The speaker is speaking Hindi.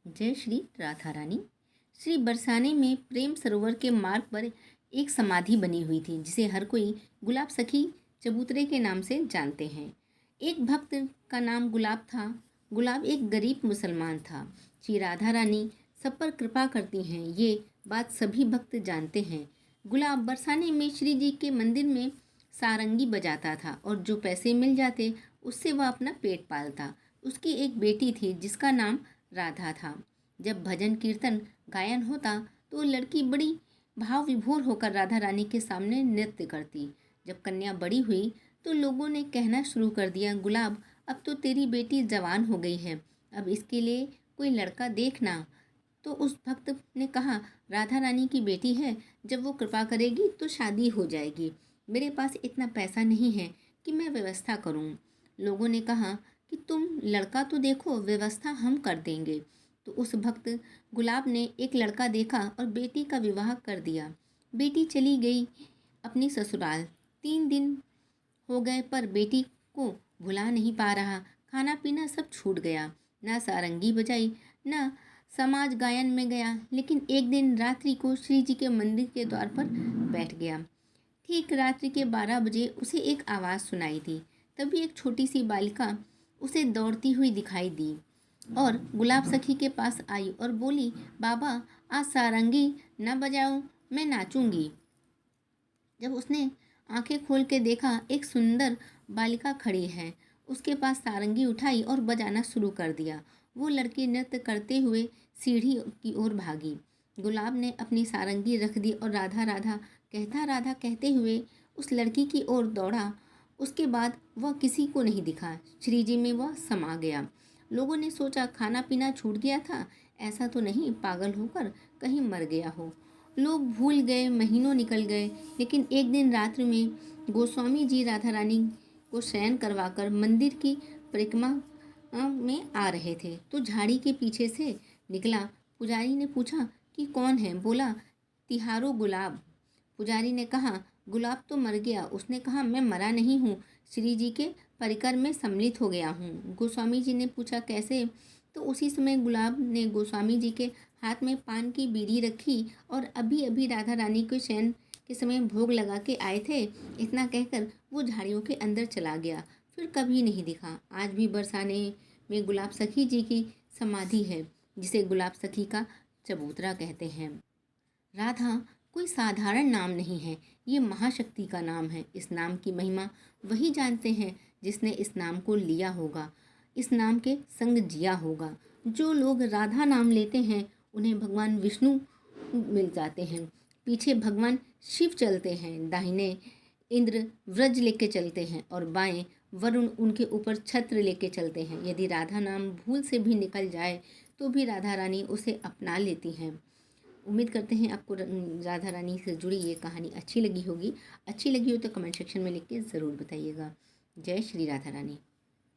जय श्री राधा रानी। श्री बरसाने में प्रेम सरोवर के मार्ग पर एक समाधि बनी हुई थी जिसे हर कोई गुलाब सखी चबूतरे के नाम से जानते हैं। एक भक्त का नाम गुलाब था। गुलाब एक गरीब मुसलमान था। श्री राधा रानी सब पर कृपा करती हैं, ये बात सभी भक्त जानते हैं। गुलाब बरसाने में श्री जी के मंदिर में सारंगी बजाता था और जो पैसे मिल जाते उससे वह अपना पेट पालता। उसकी एक बेटी थी जिसका नाम राधा था। जब भजन कीर्तन गायन होता तो लड़की बड़ी भाव विभोर होकर राधा रानी के सामने नृत्य करती। जब कन्या बड़ी हुई तो लोगों ने कहना शुरू कर दिया, गुलाब अब तो तेरी बेटी जवान हो गई है, अब इसके लिए कोई लड़का देखना। तो उस भक्त ने कहा, राधा रानी की बेटी है, जब वो कृपा करेगी तो शादी हो जाएगी। मेरे पास इतना पैसा नहीं है कि मैं व्यवस्था करूं। लोगों ने कहा कि तुम लड़का तो देखो, व्यवस्था हम कर देंगे। तो उस भक्त गुलाब ने एक लड़का देखा और बेटी का विवाह कर दिया। बेटी चली गई अपनी ससुराल। 3 दिन हो गए पर बेटी को भुला नहीं पा रहा। खाना पीना सब छूट गया, ना सारंगी बजाई ना समाज गायन में गया। लेकिन एक दिन रात्रि को श्री जी के मंदिर के द्वार पर बैठ गया। ठीक रात्रि के 12 बजे उसे एक आवाज़ सुनाई दी। तभी एक छोटी सी बालिका उसे दौड़ती हुई दिखाई दी और गुलाब सखी के पास आई और बोली, बाबा आज सारंगी न बजाओ, मैं नाचूंगी। जब उसने आंखें खोल के देखा, एक सुंदर बालिका खड़ी है। उसके पास सारंगी उठाई और बजाना शुरू कर दिया। वो लड़की नृत्य करते हुए सीढ़ी की ओर भागी। गुलाब ने अपनी सारंगी रख दी और राधा कहते हुए उस लड़की की ओर दौड़ा। उसके बाद वह किसी को नहीं दिखा। श्री जी में वह समा गया। लोगों ने सोचा खाना पीना छूट गया था, ऐसा तो नहीं पागल होकर कहीं मर गया हो। लोग भूल गए, महीनों निकल गए। लेकिन एक दिन रात्रि में गोस्वामी जी राधा रानी को शयन करवाकर मंदिर की परिक्रमा में आ रहे थे तो झाड़ी के पीछे से निकला। पुजारी ने पूछा कि कौन है? बोला, तिहारो गुलाब। पुजारी ने कहा, गुलाब तो मर गया। उसने कहा, मैं मरा नहीं हूँ, श्री जी के परिकर में सम्मिलित हो गया हूँ। गोस्वामी जी ने पूछा, कैसे? तो उसी समय गुलाब ने गोस्वामी जी के हाथ में पान की बीड़ी रखी और अभी अभी राधा रानी के शयन के समय भोग लगा के आए थे, इतना कहकर वो झाड़ियों के अंदर चला गया। फिर कभी नहीं दिखा। आज भी बरसाने में गुलाब सखी जी की समाधि है जिसे गुलाब सखी का चबूतरा कहते हैं। राधा कोई साधारण नाम नहीं है, ये महाशक्ति का नाम है। इस नाम की महिमा वही जानते हैं जिसने इस नाम को लिया होगा, इस नाम के संग जिया होगा। जो लोग राधा नाम लेते हैं उन्हें भगवान विष्णु मिल जाते हैं। पीछे भगवान शिव चलते हैं, दाहिने इंद्र व्रज लेके चलते हैं और बाएं वरुण उनके ऊपर छत्र लेके चलते हैं। यदि राधा नाम भूल से भी निकल जाए तो भी राधा रानी उसे अपना लेती हैं। उम्मीद करते हैं आपको राधा रानी से जुड़ी ये कहानी अच्छी लगी होगी। अच्छी लगी हो तो कमेंट सेक्शन में लिख के ज़रूर बताइएगा। जय श्री राधा रानी।